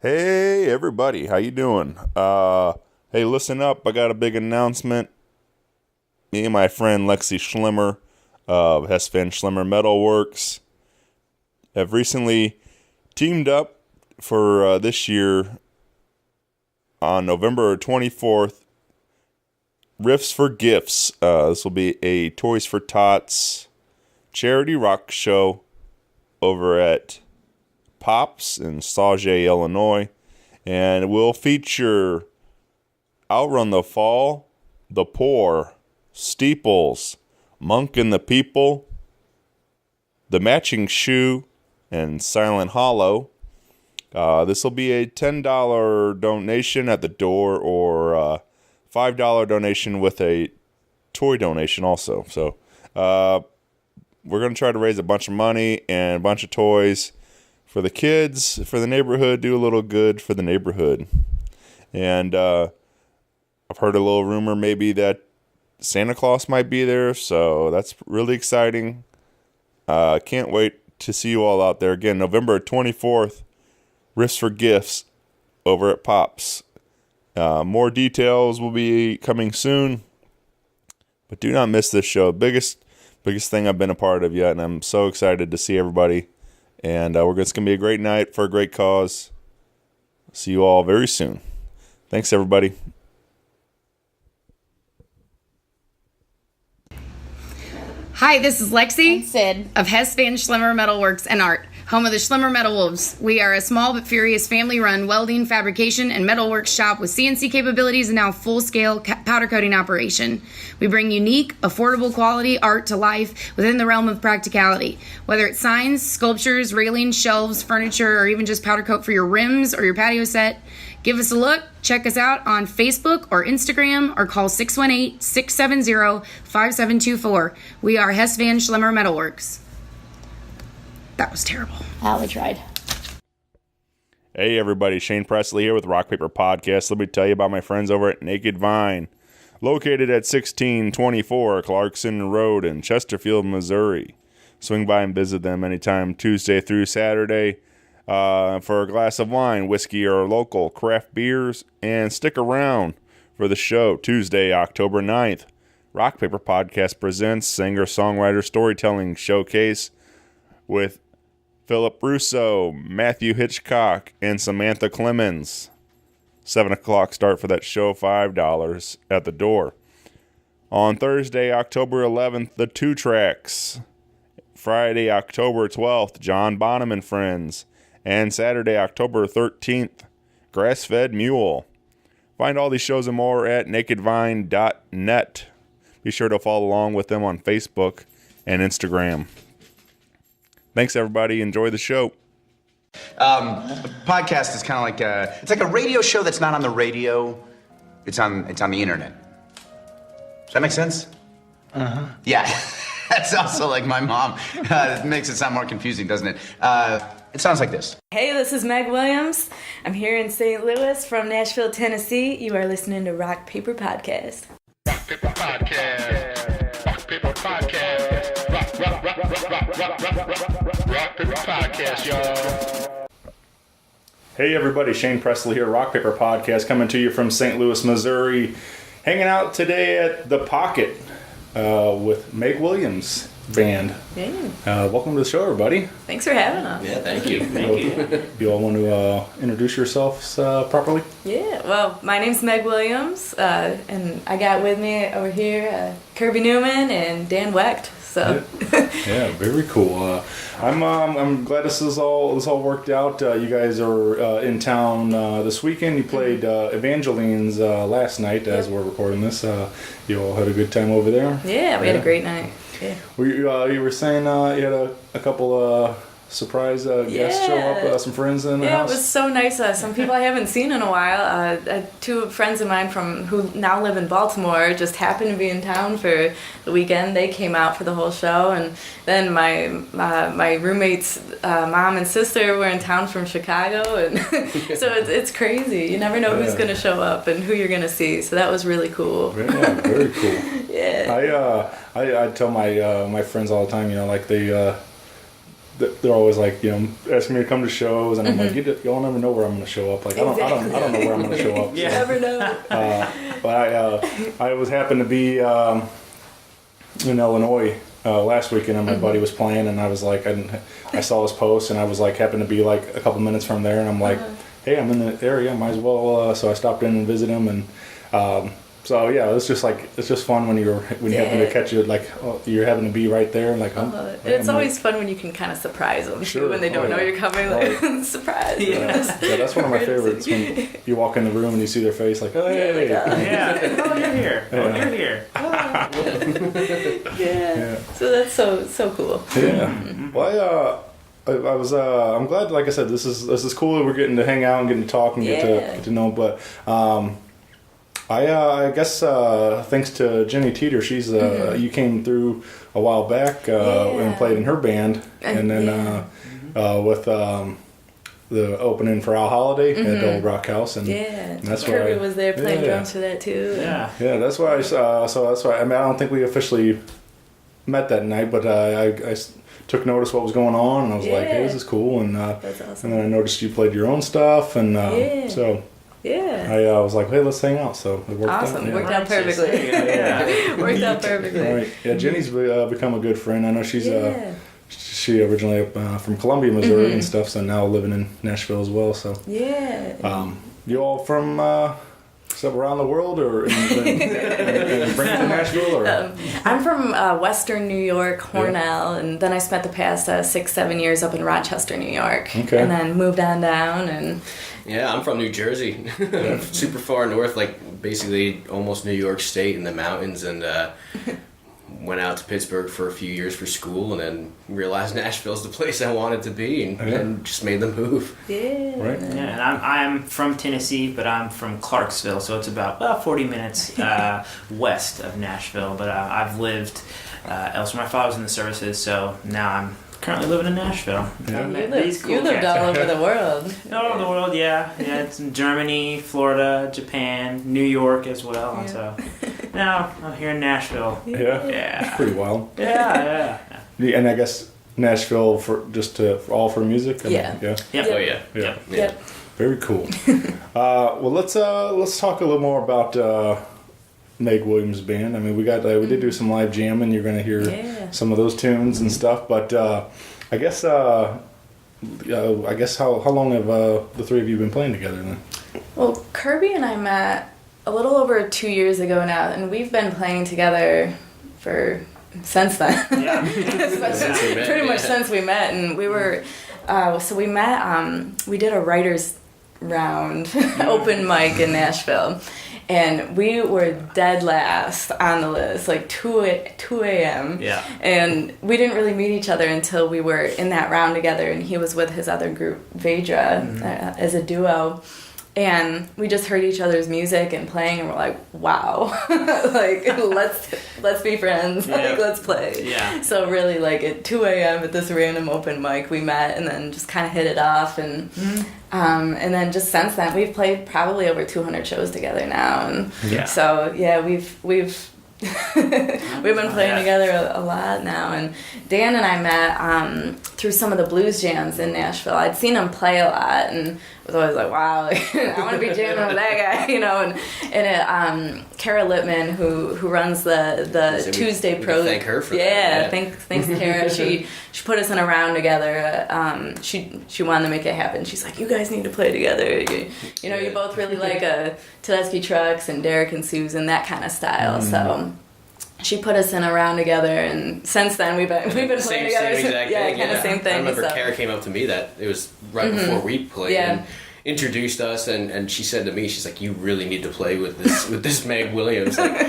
Hey everybody, how you doing? Hey, listen up, I got a big announcement. Me and my friend Lexi Schlimmer of Hess Van Schlimmer Metalworks have recently teamed up for this year on November 24th. Riffs for Gifts. This will be a Toys for Tots charity rock show over at Pops in Sauget, Illinois, and it will feature Outrun the Fall, The Poor, Steeples, Monk and the People, The Matching Shoe, and Silent Hollow. This will be a $10 donation at the door or $5 donation with a toy donation also. So we're going to try to raise a bunch of money and a bunch of toys for the kids, for the neighborhood, do a little good for the neighborhood. And I've heard a little rumor maybe that Santa Claus might be there, so that's really exciting. Can't wait to see you all out there. Again, November 24th, Riffs for Gifts over at Pops. More details will be coming soon, but do not miss this show. Biggest thing I've been a part of yet, and I'm so excited to see everybody. And it's going to be a great night for a great cause. See you all very soon. Thanks, everybody. Hi, this is Lexi and Sid of Hess Van Schlimmer Metalworks and Art, home of the Schlimmer Metal Wolves. We are a small but furious family-run welding, fabrication, and metalworks shop with CNC capabilities and now full-scale powder coating operation. We bring unique, affordable quality art to life within the realm of practicality. Whether it's signs, sculptures, railings, shelves, furniture, or even just powder coat for your rims or your patio set, give us a look. Check us out on Facebook or Instagram or call 618-670-5724. We are Hess Van Schlimmer Metalworks. That was terrible. We tried. Hey everybody, Shane Presley here with Rock Paper Podcast. Let me tell you about my friends over at Naked Vine, located at 1624 Clarkson Road in Chesterfield, Missouri. Swing by and visit them anytime Tuesday through Saturday for a glass of wine, whiskey, or local craft beers, and stick around for the show Tuesday, October 9th. Rock Paper Podcast presents singer-songwriter storytelling showcase with Philip Russo, Matthew Hitchcock, and Samantha Clemens. 7 o'clock start for that show, $5 at the door. On Thursday, October 11th, the Two Tracks. Friday, October 12th, John Bonham and Friends. And Saturday, October 13th, Grass-Fed Mule. Find all these shows and more at nakedvine.net. Be sure to follow along with them on Facebook and Instagram. Thanks, everybody. Enjoy the show. A podcast is kind of like it's like a radio show that's not on the radio. It's on the internet. Does that make sense? Uh-huh. Yeah. That's also like my mom. It makes it sound more confusing, doesn't it? It sounds like this. Hey, this is Meg Williams. I'm here in St. Louis from Nashville, Tennessee. You are listening to Rock Paper Podcast. Rock Paper Podcast. Rock Paper Podcast. Rock Paper Podcast, y'all. Hey everybody, Shane Presley here, Rock Paper Podcast, coming to you from St. Louis, Missouri. Hanging out today at The Pocket with Meg Williams Band. Yeah. Welcome to the show, everybody. Thanks for having us. Yeah, thank you. Thank you. You all want to introduce yourselves properly? Yeah, well, my name's Meg Williams, and I got with me over here Kirby Newman and Dan Wecht. So. Yeah, very cool. I'm glad this all worked out. You guys are in town this weekend. You played Evangeline's last night as we're recording this. You all had a good time over there. Yeah, we had a great night. Yeah. You were saying you had a couple surprise guests show up, some friends in the house? Yeah, it was so nice. Some people I haven't seen in a while. Two friends of mine who now live in Baltimore just happened to be in town for the weekend. They came out for the whole show, and then my roommate's mom and sister were in town from Chicago, and so it's crazy. You never know who's going to show up and who you're going to see. So that was really cool. Yeah, very cool. Yeah. I tell my friends all the time, like they they're always like, asking me to come to shows, and I'm like, y'all never know where I'm going to show up. Like, I don't know where I'm going to show up. You never know. But I was happened to be in Illinois last weekend, and my buddy was playing, and I was like, I saw his post, and I was like, happened to be like a couple minutes from there, and I'm like, hey, I'm in the area, might as well. So I stopped in and visited him, and so yeah, it's just fun when you happen to catch it, like you're having to be right there, like it's always fun when you can kind of surprise them too, when they don't know you're coming, like surprise. Yeah, that's one of my favorites, when you walk in the room and you see their face, like, oh hey, oh you're here, you're here. Yeah. So that's so cool. Yeah. Well, I'm glad, like I said, this is cool that we're getting to hang out and getting to talk and get to know. But I guess thanks to Jenny Teeter, she's you came through a while back and played in her band, and then with the opening for Al Holiday at the Old Rock House, and that's why Kirby was there playing drums for that too. Yeah, that's why that's why. I mean, I don't think we officially met that night, but I took notice what was going on, and I was like, hey, this is cool, and that's awesome. And then I noticed you played your own stuff, and so I was like, hey, let's hang out. So it worked out. Worked out perfectly. Worked out perfectly. Right. Yeah, Jenny's become a good friend. I know she's she originally from Columbia, Missouri, and stuff. So now living in Nashville as well. So you all from around the world, or bring to Nashville, or I'm from Western New York, Hornell, and then I spent the past 6-7 years up in Rochester, New York, and then moved on down. And I'm from New Jersey, super far north, like basically almost New York State in the mountains, and went out to Pittsburgh for a few years for school, and then realized Nashville's the place I wanted to be, and just made the move. Right. Yeah, and I'm from Tennessee, but I'm from Clarksville, so it's about 40 minutes west of Nashville. But I've lived elsewhere. My father was in the services, so now I'm currently living in Nashville. You lived all over the world. All over the world, yeah. It's in Germany, Florida, Japan, New York as well. And so now I'm here in Nashville. Yeah. It's pretty wild. Yeah. And I guess Nashville all for music. Yeah. Yep. Very cool. Well, let's talk a little more about Meg Williams' band. I mean, we did do some live jamming. You're going to hear some of those tunes and stuff. But I guess how long have the three of you been playing together then? Well, Kirby and I met a little over 2 years ago now, and we've been playing together since then. Yeah. Pretty much since we met, and we were we met. We did a writers round open mic in Nashville. And we were dead last on the list, like 2 a.m. Yeah. And we didn't really meet each other until we were in that round together, and he was with his other group, Vedra, as a duo. And we just heard each other's music and playing, and we're like, wow, like, let's be friends, like, let's play. Yeah. So really, like, at 2 a.m. at this random open mic, we met and then just kind of hit it off. And then just since then, we've played probably over 200 shows together now. And so, we've been playing together a lot now. And Dan and I met through some of the blues jams in Nashville. I'd seen him play a lot, and was always like, wow, like, I want to be jamming with that guy, you know. And Kara Littman, who runs the Tuesday Pro. Thank her for that. Thanks Kara. She put us in a round together. She wanted to make it happen. She's like, you guys need to play together. You know, you both really like Tedeschi Trucks and Derek and Susan, that kind of style. So she put us in a round together, and since then we've been playing together. Same exact thing. Kind of same thing. I remember Kara came up to me that it was right before we played and introduced us, and she said to me, she's like, you really need to play with this Meg Williams. Like,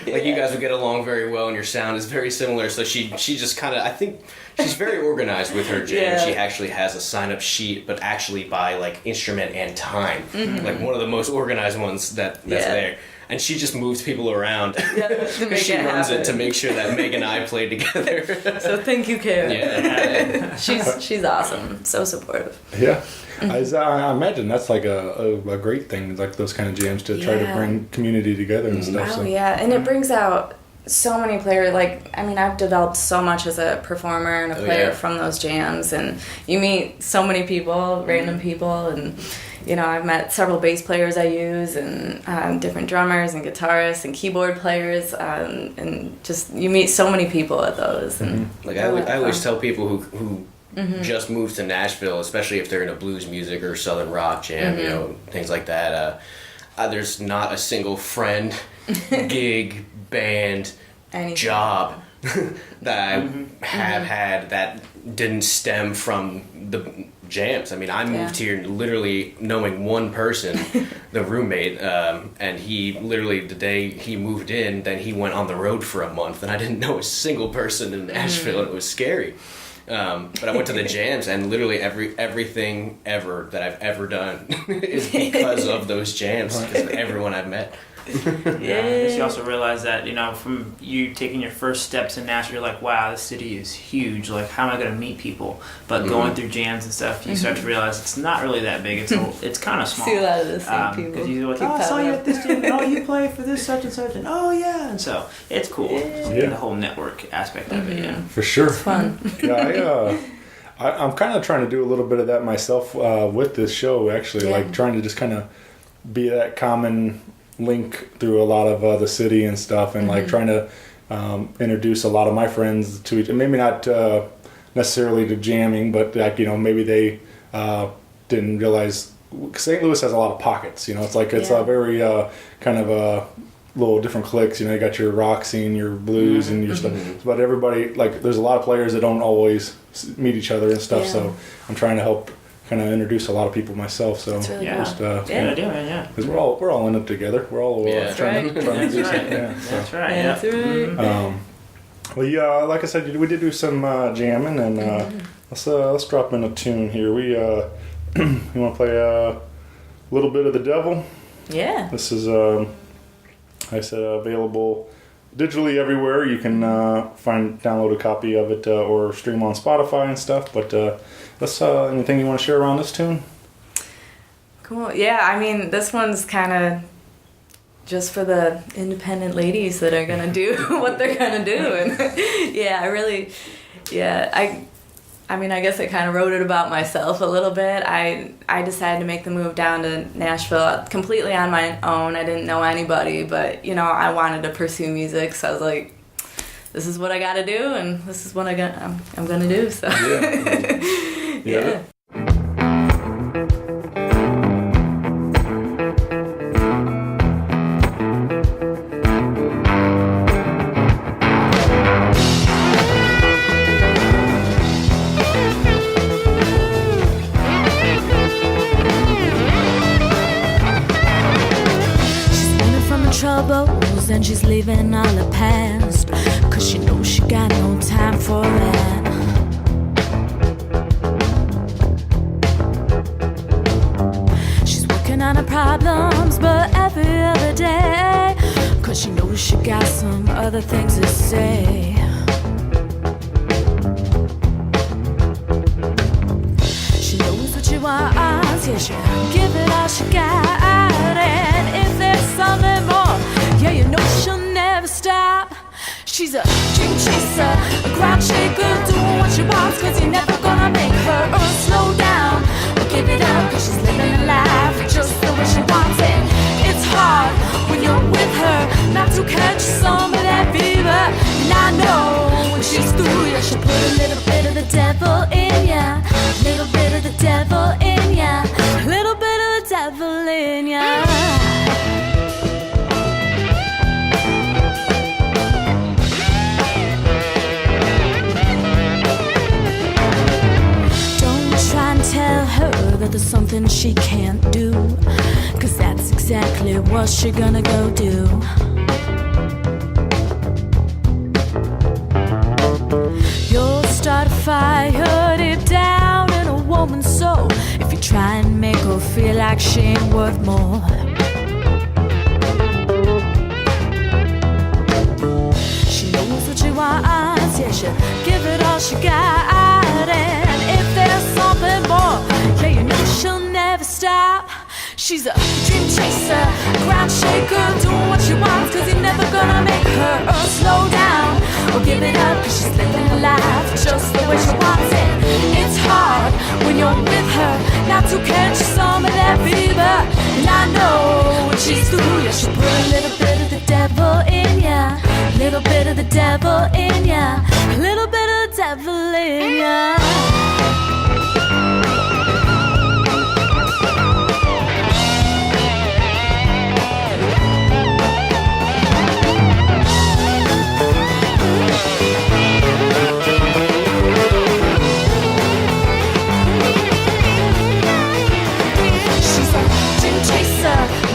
like you guys would get along very well, and your sound is very similar. So she just kind of, I think she's very organized with her jam. She actually has a sign-up sheet, but actually by like instrument and time, like one of the most organized ones that's there. And she just moves people around. She runs it to make sure that Meg and I play together. So thank you, Kara. Yeah. She's awesome. So supportive. Yeah. I imagine that's like a great thing, like those kind of jams to try to bring community together and stuff. Oh, yeah. And it brings out so many players. Like, I mean, I've developed so much as a performer and a player from those jams, and you meet so many people, random people, and you know, I've met several bass players I use, and different drummers and guitarists and keyboard players, and just you meet so many people at those. And like I always tell people who just moved to Nashville, especially if they're into blues music or southern rock jam, you know, things like that. There's not a single friend, gig, band, job that I have had that didn't stem from the jams. I mean, I moved here literally knowing one person, the roommate, and he literally, the day he moved in, then he went on the road for a month, and I didn't know a single person in Nashville, and it was scary. But I went to the jams, and literally everything ever that I've ever done is because of those jams, because of everyone I've met. I guess you also realize that, you know, from you taking your first steps in Nashville, you're like, wow, this city is huge. Like, how am I going to meet people? But going through jams and stuff, you start to realize it's not really that big. It's kind of small. See a lot of the same people. Because you're like, oh, I saw you at this jam. Oh, you play for this such and such. And oh, yeah. And so it's cool. Yeah. The whole network aspect of it, yeah. For sure. It's fun. I'm kind of trying to do a little bit of that myself with this show, actually. Like, trying to just kind of be that common link through a lot of the city and stuff, and like trying to introduce a lot of my friends to each, maybe not necessarily to jamming, but like, you know, maybe they didn't realize St. Louis has a lot of pockets, you know. It's like it's a very kind of a little different cliques, you know. You got your rock scene, your blues, and your stuff, but everybody, like, there's a lot of players that don't always meet each other and stuff, so I'm trying to help kind of introduce a lot of people myself, so that's really just good idea, man. Yeah, because we're all in it together. We're all trying to do something. Yeah, so. That's right. Yeah. Well, yeah, like I said, we did do some jamming, and let's drop in a tune here. We you want to play a little bit of The Devil? Yeah. This is like I said, available digitally everywhere. You can download a copy of it or stream on Spotify and stuff. But let's anything you want to share around this tune? Cool. Yeah, I mean, this one's kind of just for the independent ladies that are gonna do what they're gonna do, and I mean, I guess I kind of wrote it about myself a little bit. I decided to make the move down to Nashville completely on my own. I didn't know anybody, but, you know, I wanted to pursue music, so I was like, this is what I got to do, and this is what I'm going to do, so. Yeah. Troubles and she's leaving all the past, 'cause she knows she got no time for that. She's working on her problems, but every other day, 'cause she knows she got some other things to say. She knows what she wants, yeah, she'll give it all she got, and if there's something more, yeah, you know she'll never stop. She's a dream chaser, a crowd shaker, doing what she wants, 'cause you're never gonna make her slow down or give it up, 'cause she's living her life just the way she wants it. It's hard when you're with her not to catch some of that fever, and I know when she's through, yeah, she'll put a little bit of the devil in ya, a little bit of the devil in ya, a little bit of the devil in ya. Tell her that there's something she can't do, 'cause that's exactly what she gonna go do. You'll start a fire deep down in a woman's soul if you try and make her feel like she ain't worth more. She knows what she wants, yeah, she'll give it all she got, and if there's something more, yeah, you know she'll never stop. She's a dream chaser, ground shaker, doing what she wants, cause you're never gonna make her slow down or give it up, cause she's living her life just the way she wants it. It's hard when you're with her not to catch some of that fever. And I know when she's through, yeah, she'll put a little bit of the devil in ya, a little bit of the devil in ya, a little bit of the devil in ya.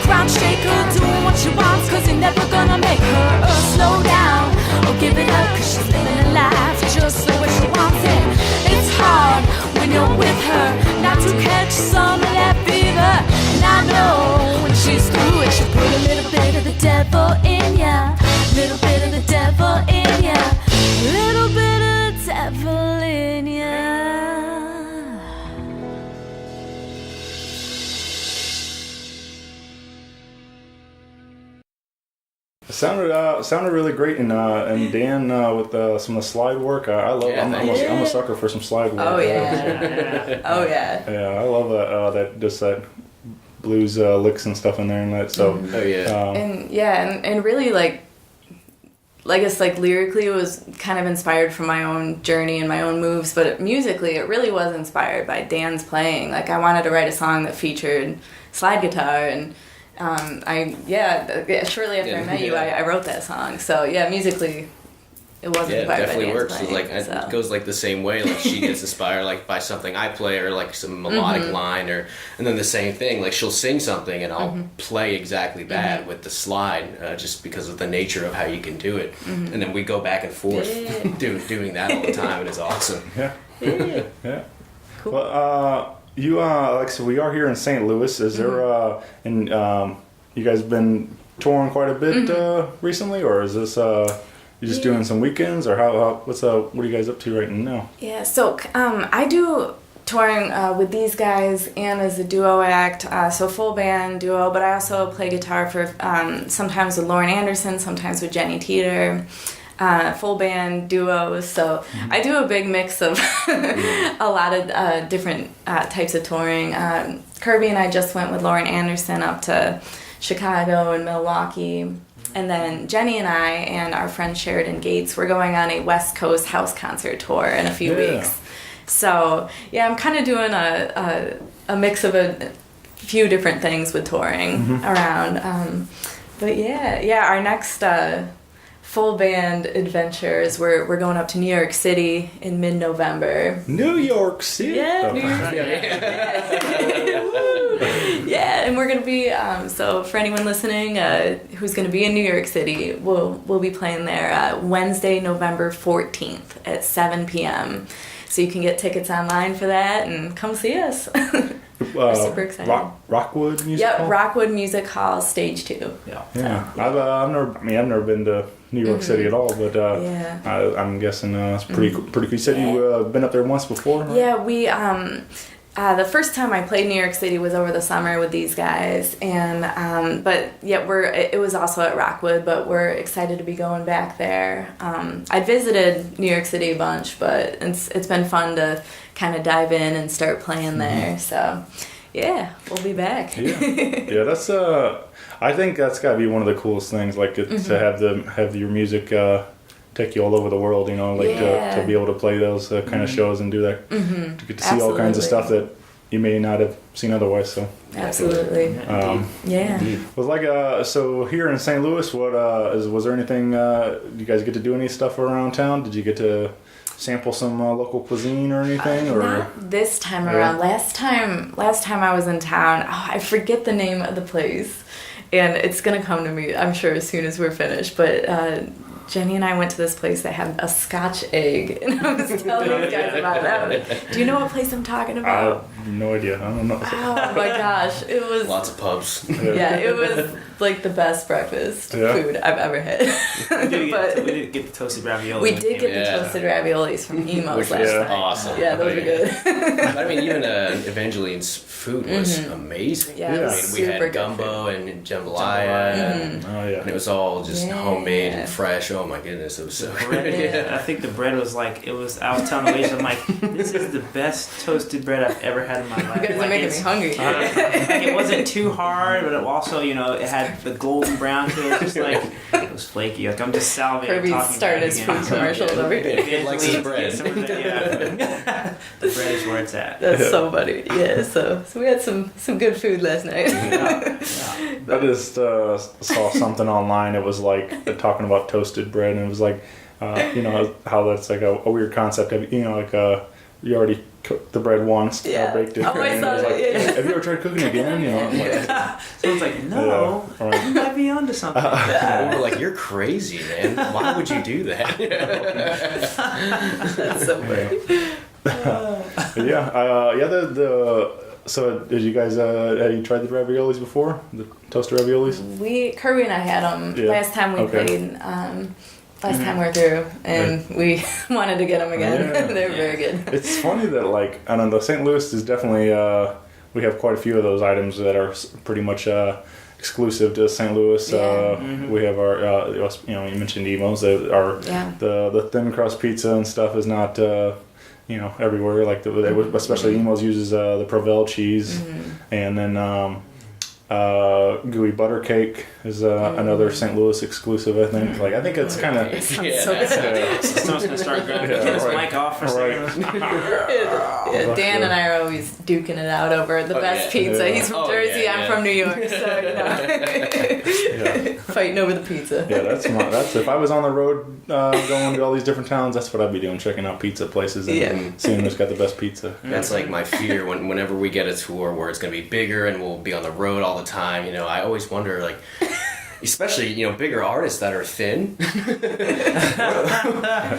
Ground shaker, doing what she wants, cause you're never gonna make her slow down or give it up, cause she's living her life just the way she wants it. It's hard when you're with her not to catch some of that fever. And I know when she's through it, she'll put a little bit of the devil in ya, a little bit of the devil in ya, a little bit of the devil in ya. It sounded really great, and Dan with some of the slide work. I love. Yeah, I'm a sucker for some slide work. Oh yeah. Oh yeah. Yeah, I love that just that blues licks and stuff in there, and that. So. Oh yeah. And really like I guess like lyrically it was kind of inspired from my own journey and my own moves, but musically it really was inspired by Dan's playing. Like I wanted to write a song that featured slide guitar, and shortly after I met you, I wrote that song. So yeah, musically, it was inspired by Dan's definitely works. playing, It goes like the same way. Like she gets inspired like by something I play or like some melodic line, and then the same thing. Like she'll sing something and I'll play exactly that with the slide, just because of the nature of how you can do it. And then we go back and forth doing that all the time, and it's awesome. Yeah. Cool. Well, you like so we are here in St. Louis. Is there and you guys been touring quite a bit recently, or is this you just doing some weekends, or what are you guys up to right now? Yeah, so I do touring with these guys and as a duo act, so full band duo, but I also play guitar for sometimes with Lauren Anderson, sometimes with Jenny Teeter. Full band duos, so I do a big mix of a lot of different types of touring. Kirby and I just went with Lauren Anderson up to Chicago and Milwaukee, and then Jenny and I and our friend Sheridan Gates, we're going on a West Coast house concert tour in a few weeks. So yeah, I'm kind of doing a mix of a few different things with touring around. But yeah, our next full band adventures, we're going up to New York City in mid-November. New York City. Yeah, New York City. Yeah, and we're gonna be so for anyone listening who's gonna be in New York City, we'll be playing there Wednesday, November 14th at 7 p.m. So you can get tickets online for that and come see us. We're super excited. Rockwood Music Hall? Yep, Rockwood Music Hall, Stage 2. Yeah. I've never been to New York City at all, but I'm guessing it's pretty cool. You said you've been up there once before, right? Yeah, we the first time I played New York City was over the summer with these guys, and but yeah, it was also at Rockwood, but we're excited to be going back there. I visited New York City a bunch, but it's been fun to kind of dive in and start playing there. So yeah, we'll be back. Yeah, that's I think that's got to be one of the coolest things, like to have your music take you all over the world, you know, like to be able to play those kind of shows and do that, to get to see all kinds of stuff that you may not have seen otherwise. So absolutely, Was like so here in St. Louis, what was there anything? You guys get to do any stuff around town? Did you get to sample some local cuisine or anything? Or not this time around. Last time I was in town, I forget the name of the place, and it's gonna come to me, I'm sure, as soon as we're finished. But Jenny and I went to this place that had a Scotch egg, and I was telling these guys about that. Do you know what place I'm talking I about? have no idea. I don't know. Oh my gosh, it was Lots of pubs. yeah, it was like the best breakfast food I've ever had. We But did get the toasted ravioli. we did get Yeah. the toasted raviolis from Emo's Which last was night. awesome. Yeah, those were good. I mean, even Evangeline's food was amazing. Yeah, it was I mean, we super had good gumbo and jambalaya, and Oh yeah. it was all just Yeah. homemade and fresh. Oh my goodness, it was so Bread, good. Yeah. I think the bread was like I was telling the waitress, I'm like, this is the best toasted bread I've ever had in my life. You guys are Like, making me it's- hungry. like it wasn't too hard, but it also, it had the golden brown to it, just like it was flaky. Like I'm just salivating. Kirby talking started about it his again. food commercials over here. He likes his bread. Some of that, yeah. The bread is where it's at. That's so funny. Yeah, so we had some good food last night. I just saw something online. It was like talking about toasted bread, and it was like, how that's like a weird concept. You already cooked the bread once, Yeah. baked it. Oh, I and saw it was that, like, yeah. have you ever tried cooking again? So it's like, no, Yeah, right. you might be onto something. We were like, you're crazy, man. Why would you do that? That's so funny. So did you guys had you tried the raviolis before? The toasted raviolis? Kirby and I had them Yeah. last time we Okay. played. Last time we were through, and we wanted to get them again. Yeah. They're very good. It's funny that I don't know, St. Louis is definitely we have quite a few of those items that are pretty much exclusive to St. Louis. Yeah. We have our you mentioned Emo's. The thin crust pizza and stuff is not everywhere. Like especially Emo's uses the Provel cheese, and then gooey butter cake is another St. Louis exclusive. I think. Like I think it's kind of. Sounds so good. Someone's gonna start grabbing Yeah, his right. mic off for a second. Yeah, Dan and I are always duking it out over the best yeah. pizza. Yeah. He's from Oh, Jersey, yeah, I'm yeah. from New York, so Yeah. fighting over the pizza. Yeah, that's if I was on the road going to all these different towns, that's what I'd be doing, checking out pizza places and seeing who's got the best pizza. That's like my fear whenever we get a tour where it's going to be bigger and we'll be on the road all the time. I always wonder, like, especially bigger artists that are thin.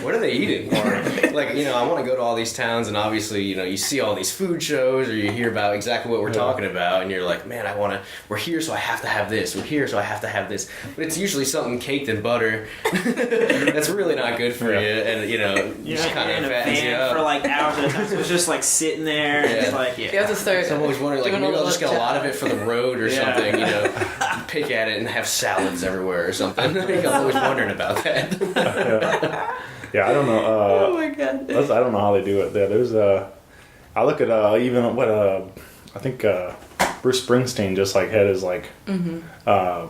What are they eating? Or like I want to go to all these towns and obviously you see all these food shows or you hear about exactly what we're talking about and you're like, man, we're here so I have to have this. We're here so I have to have this. But it's usually something caked in butter that's really not good for you and You're just kind in of a fattens you van up. for like hours at a time, so it's just like sitting there. And it's like, You have to start. So I'm always wondering, like, doing maybe a I'll just get a little lot of it for the road or Yeah. something, pick at it and have salads everywhere or something. I'm always wondering about that. Yeah, I don't know. Oh my god. I don't know how they do it. There's I look at even what I think Bruce Springsteen just like had his like I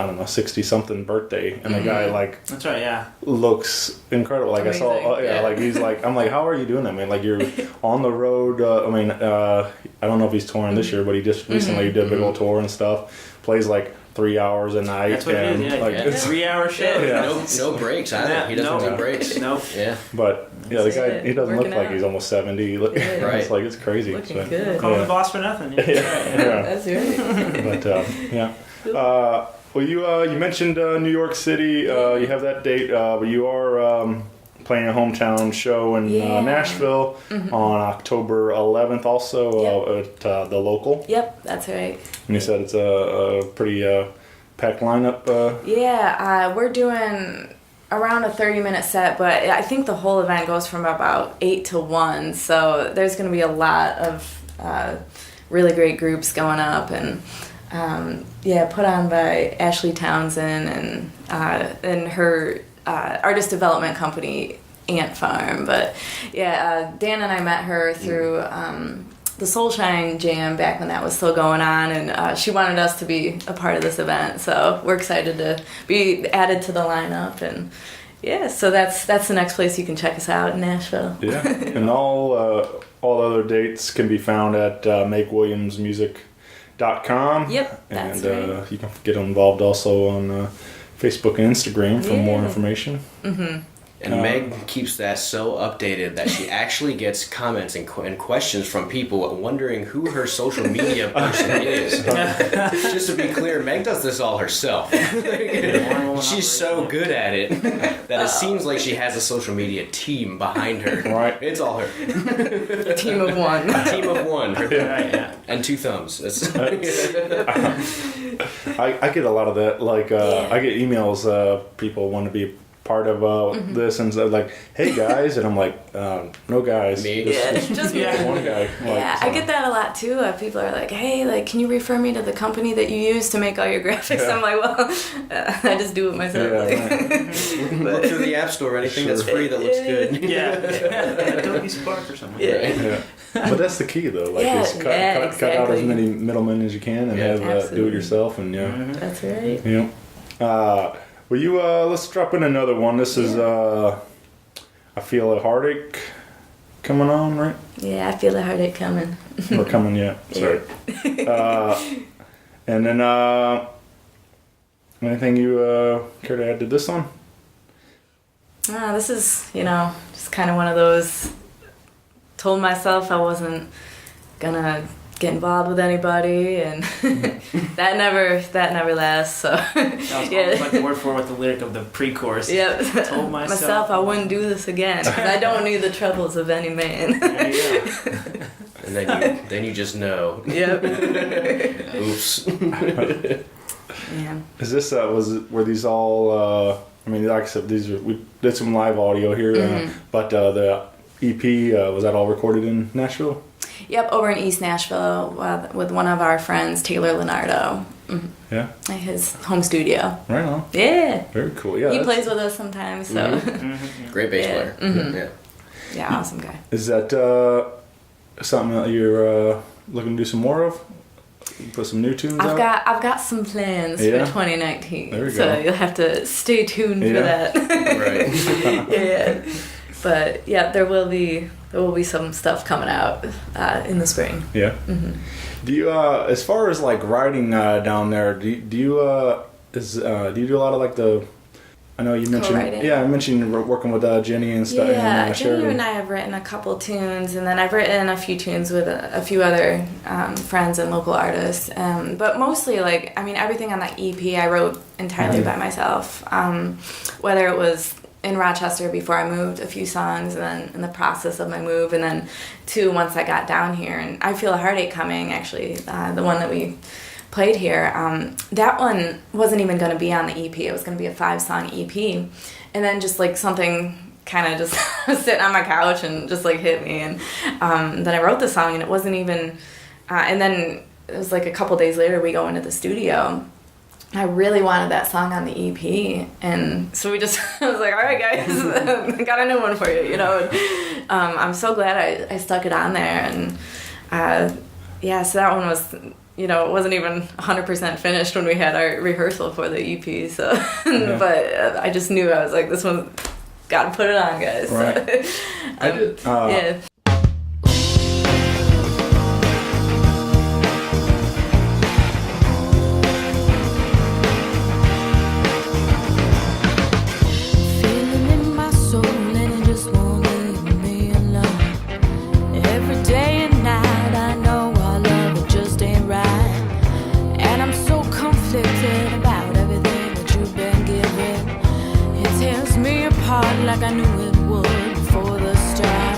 don't know 60-something birthday, and the guy like that's right, yeah. looks incredible. Like Amazing. I saw, Yeah. like he's like I'm like, how are you doing that, man? Like you're on the road. I don't know if he's touring this year, but he just recently did a big old tour and stuff. Plays like 3 hours a night. That's what and it is, yeah. like, Yeah. it's- 3-hour show. Yeah. No breaks either. Yeah, He doesn't no. do breaks. Nope. Yeah. But yeah, the guy he doesn't look Working like out. he's almost 70. Right. It's like it's crazy. Looking So, good. Call him Yeah. the boss for nothing. Yeah, that's right. Yeah. That's right. But yeah. Well, you mentioned New York City. You have that date, but you are playing a hometown show in Nashville on October 11th. Also at the local. Yep, that's right. And you said it's a pretty packed lineup. We're doing around a 30-minute set, but I think the whole event goes from about 8 to 1. So there's going to be a lot of really great groups going up and. Put on by Ashley Townsend and her artist development company, Ant Farm. But Dan and I met her through the Soulshine Jam back when that was still going on, and she wanted us to be a part of this event. So we're excited to be added to the lineup, and so that's the next place you can check us out in Nashville. Yeah, and all other dates can be found at MegWilliamsMusic.com. Yep, that's and right. you can get involved also on Facebook and Instagram for more information. And And Meg keeps that so updated that she actually gets comments and questions from people wondering who her social media person is. Just to be clear, Meg does this all herself. She's so good at it that it seems like she has a social media team behind her. Right. It's all her. A team of one. A team of one. Yeah. And 2 thumbs. I get a lot of that. Like, I get emails, people want to be part of this, and so like, hey guys, and I'm like, no guys. Me? Just me. one guy. Yeah, I get that a lot too. People are like, hey, like, can you refer me to the company that you use to make all your graphics? Yeah. I'm like, well, I just do it myself. Look through the App Store, anything that's free that looks good. Yeah. Adobe Spark or something. Yeah. But that's the key, though. Like, is cut out as many middlemen as you can, and have do it yourself. And That's right. You know. Will you let's drop in another one. This is I Feel a Heartache coming on, right? Yeah, I feel a heartache coming. Or coming yet? Sorry. And then anything you care to add to this one? This is, just kind of one of those. Told myself I wasn't gonna get involved with anybody, and that never lasts. So Sounds like the word for with the lyric of the pre-chorus. Yep. Told myself I wouldn't do this again. 'Cause I don't need the troubles of any man. There you go. And then you just know. Yep. Oops. Yeah. Is this were these all? I mean, like I said, we did some live audio here, but the EP was that all recorded in Nashville? Yep, over in East Nashville with one of our friends, Taylor Leonardo. Mm-hmm. Yeah. At his home studio. Right on. Yeah. Very cool. Yeah. He plays with us sometimes, so. Great bass player. Mm-hmm. Yeah. Yeah, awesome guy. Is that something that you're looking to do some more of? Put some new tunes out? I've got some plans for 2019. There we so go. you'll have to stay tuned for that. Right. Yeah. But yeah, there will be some stuff coming out in the spring. Yeah. Mm-hmm. Do you as far as like writing down there, do you do a lot of like the I know you mentioned Co-writing. I mentioned working with Jenny and stuff. Yeah, and, Jenny and I have written a couple tunes, and then I've written a few tunes with a few other friends and local artists. But mostly, everything on that EP I wrote entirely by myself. Whether it was in Rochester before I moved, a few songs, and then in the process of my move, and then 2 once I got down here. And I Feel a Heartache Coming, actually, the one that we played here, that one wasn't even going to be on the EP. It was going to be a 5-song EP. And then just like something kind of just sitting on my couch and just like hit me. And then I wrote the song, and it wasn't even, and then it was like a couple days later we go into the studio. I really wanted that song on the EP, and so I was like, all right guys, I got a new one for you, And, I'm so glad I stuck it on there, and so that one was, it wasn't even 100% finished when we had our rehearsal for the EP, so, but I just knew, I was like, this one, gotta put it on, guys. Right. So, yeah. Like I knew it would before the start.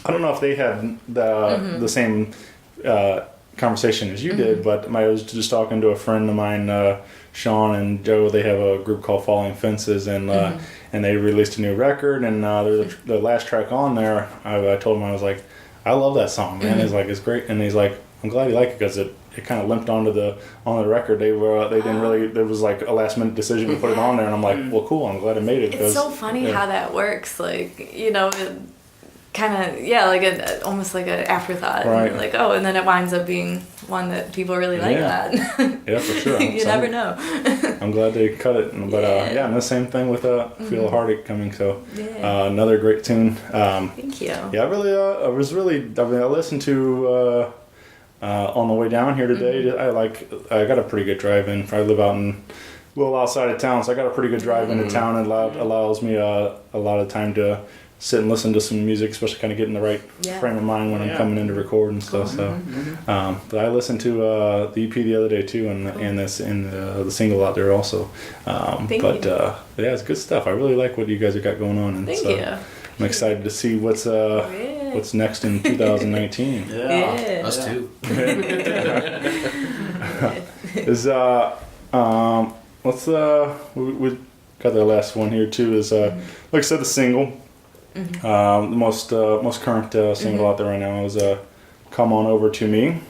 I don't know if they had the same conversation as you did, but I was just talking to a friend of mine, Sean and Joe. They have a group called Falling Fences, and they released a new record, and the last track on there, I told him, I was like, I love that song, man. He's like, it's great, and he's like, I'm glad you like it because it kind of limped onto the record. They didn't really. There was like a last minute decision to put it on there, and I'm like, well, cool. I'm glad I made it. It's so funny how that works. Like, you know, kind of like almost like an afterthought. Right. Like, oh, and then it winds up being one that people really like. That. Yeah, for sure. You never know. I'm glad they cut it, but and the same thing with Feel a Heartache coming. So another great tune. Thank you. Yeah, I listened to. On the way down here today, I got a pretty good drive in. I live out a little outside of town, so I got a pretty good drive into town, and allows me a lot of time to sit and listen to some music, especially kind of get in the right frame of mind when I'm coming in to record and stuff. So, but I listened to the EP the other day too, and the single out there also. Thank you. Yeah, it's good stuff. I really like what you guys have got going on, and Thank you. I'm excited to see what's next in 2019. Us too. Is we got the last one here too. Is like I said, the single, the most current single out there right now is "Come On Over to Me,"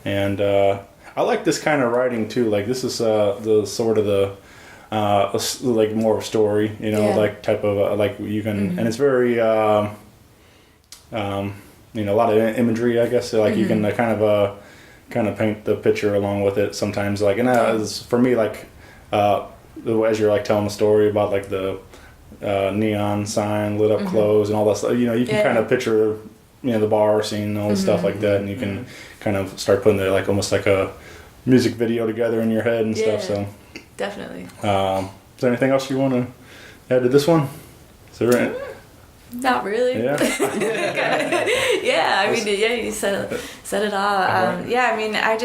and I like this kind of writing too. Like this is the sort of the like more of a story, you know, like type of like you can, and it's very a lot of imagery, I guess. So, like you can kind of paint the picture along with it sometimes. Like, and for me, like as you're like telling the story about like the neon sign, lit up clothes, and all that stuff. You know, you can kind of picture the bar scene and all the stuff like that, and you can kind of start putting the like almost like a music video together in your head and stuff. So. Definitely. Is there anything else you want to add to this one? Is there Not really. Yeah. I mean, you said it all. I mean, I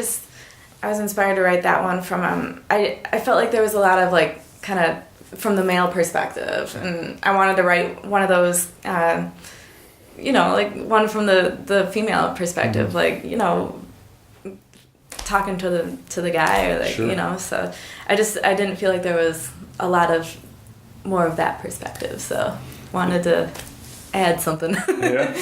was inspired to write that one from I felt like there was a lot of like kind of from the male perspective, and I wanted to write one of those like one from the female perspective, like, talking to the guy, or like, so I didn't feel like there was a lot of more of that perspective, so wanted to add something. Yeah.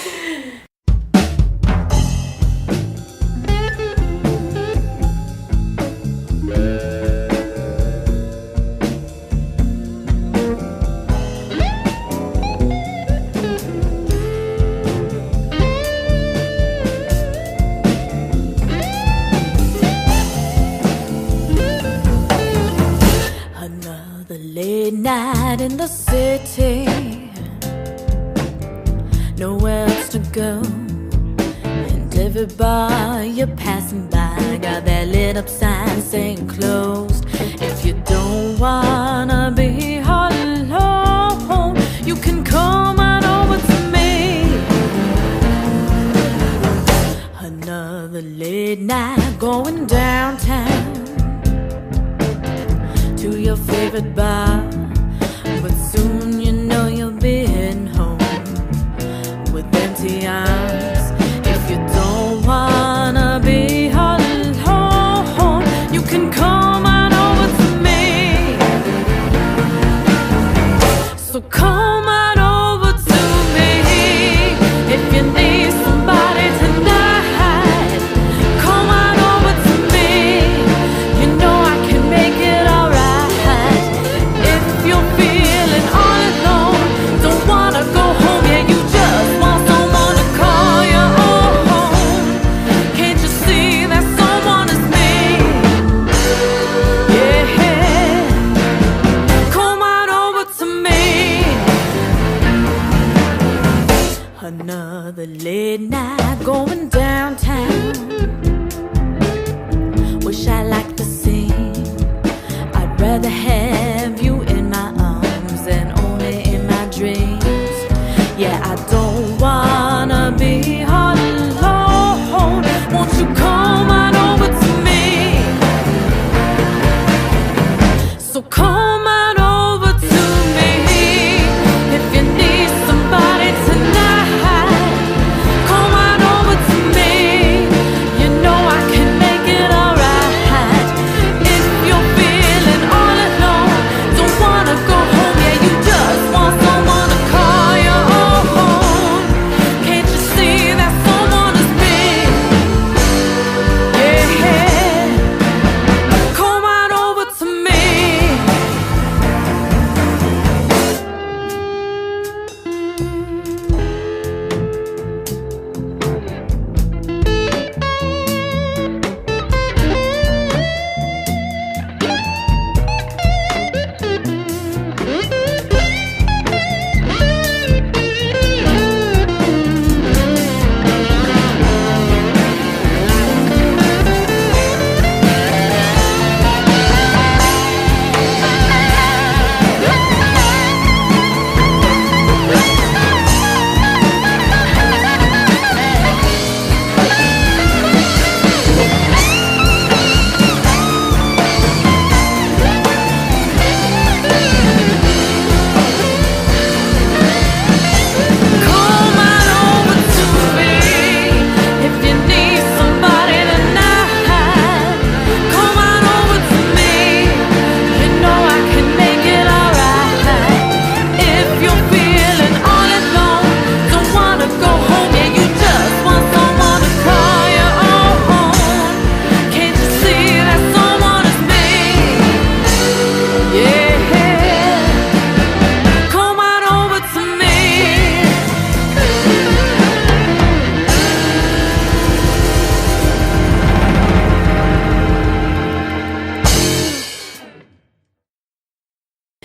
Late night in the city, nowhere else to go, and every bar you're passing by got that lit up sign saying closed. If you don't wanna be all alone, you can come on over to me. Another late night going downtown to your favorite bar, but soon you'll be heading home with empty arms. If you don't wanna be all alone, you can come on over to me. So come on over to me if you need somebody tonight. Come on over to me, you know I can make it alright. You're feeling all alone, don't wanna go home, yeah, you just want someone to call your own. Can't you see that someone is me? Yeah, come on over to me. Another late night going downtown. Wish I liked the scene. I'd rather have you in my arms and only in my dreams. Yeah, I don't wanna be all alone. Won't you come on over to me? So come on over to me if you need somebody tonight.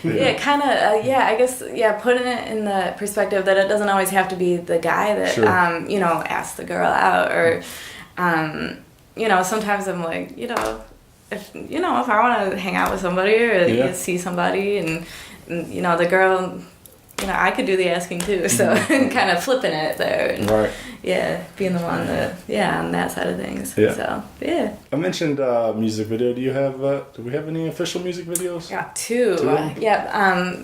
Yeah, kind of. I guess. Yeah, putting it in the perspective that it doesn't always have to be the guy that Sure. Asks the girl out, or sometimes I'm like, if I want to hang out with somebody or see somebody, and the girl. I could do the asking too, so kind of flipping it there. And, Right. Yeah, being the one that, on that side of things. Yeah. So, yeah. I mentioned music video. Do we have any official music videos? Got two. Two?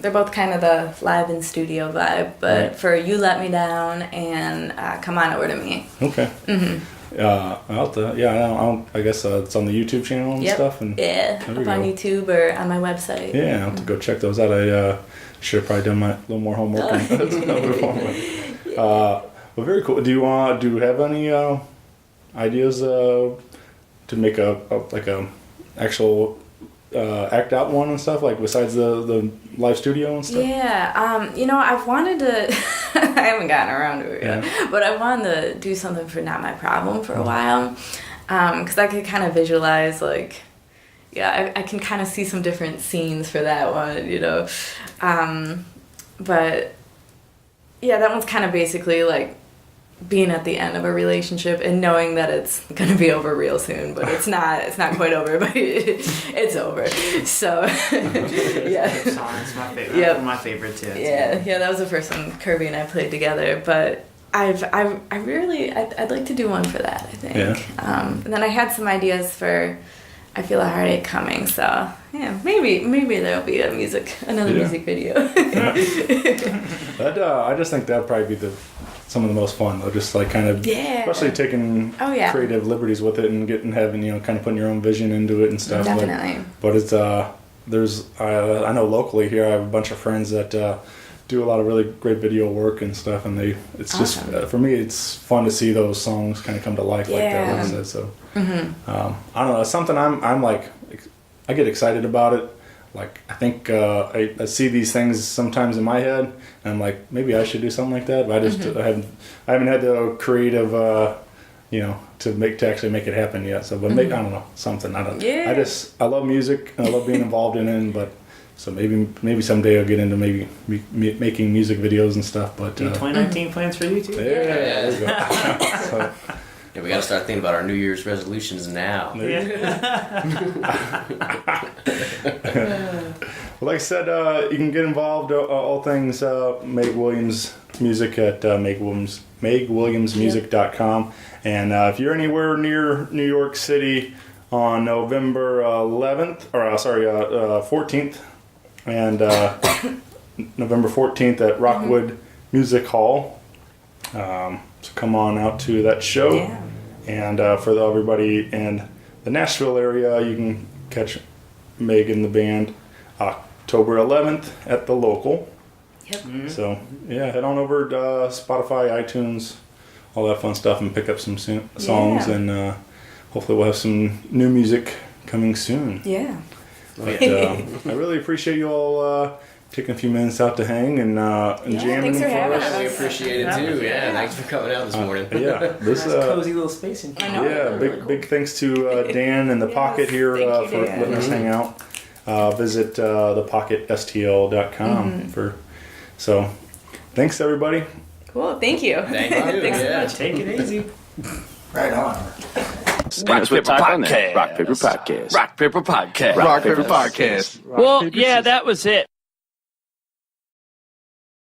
They're both kind of the live in studio vibe, but Right. for You Let Me Down and Come On Over to Me. Okay. I guess it's on the YouTube channel and stuff. And Yeah, there we up on go. YouTube or on my website. Yeah, I'll have to go check those out. I should have probably done my little more homework. Well, very cool. Do you have any ideas to make a actual act out one and stuff, like besides the live studio and stuff? Yeah, I've wanted to. I haven't gotten around to it yet, but I wanted to do something for Not My Problem for a while, because I could kind of visualize I can kind of see some different scenes for that one, but yeah, that one's kind of basically like being at the end of a relationship and knowing that it's gonna be over real soon, but it's not quite over, but it's over. So yeah, It's my favorite. Yep. One of my favorite too. yeah, that was the first one Kirby and I played together, but I'd like to do one for that, I think. Yeah. And then I had some ideas for I Feel a Heartache Coming, so yeah, maybe there'll be another music video. I just think that'd probably be some of the most fun though, just like kind of, especially taking creative liberties with it and having kind of putting your own vision into it and stuff. Definitely. But it's I know locally here I have a bunch of friends that do a lot of really great video work and stuff, and it's Awesome. just for me it's fun to see those songs kind of come to life like that. Like I said, so I don't know, it's something I'm like, I get excited about it. Like I think I see these things sometimes in my head, and I'm like, maybe I should do something like that. But I just I haven't had the creative to actually make it happen yet. So, but maybe, I don't know, something. I love music and I love being involved in it. But so maybe someday I'll get into making music videos and stuff. But 2019 plans for you too. There you go. So, Yeah, we got to start thinking about our New Year's resolutions now. Well, like I said, you can get involved all things Meg Williams music at megwilliamsmusic.com. And if you're anywhere near New York City on November 14th and November 14th at Rockwood Music Hall. So come on out to that show. Yeah. And for everybody in the Nashville area, you can catch Meg and the band October 11th at the local. Yep. So yeah, head on over to Spotify, iTunes, all that fun stuff, and pick up some songs, and hopefully we'll have some new music coming soon. Yeah. But I really appreciate you all taking a few minutes out to hang and jamming thanks for having us. us. We appreciate it too. Yeah, thanks for coming out this morning. Yeah, this Cozy little space in here. I know. yeah, big thanks to Dan and the Pocket here thank you, for Dan. letting us hang out. Visit thepocketstl.com so thanks everybody. Cool. Thank you. Thank you. Thanks so Yeah. much. Take it easy. Right on. Rock Paper Podcast. Rock Paper Podcast. Rock Paper Podcast. Rock Paper Podcast. Well, yeah, that was it.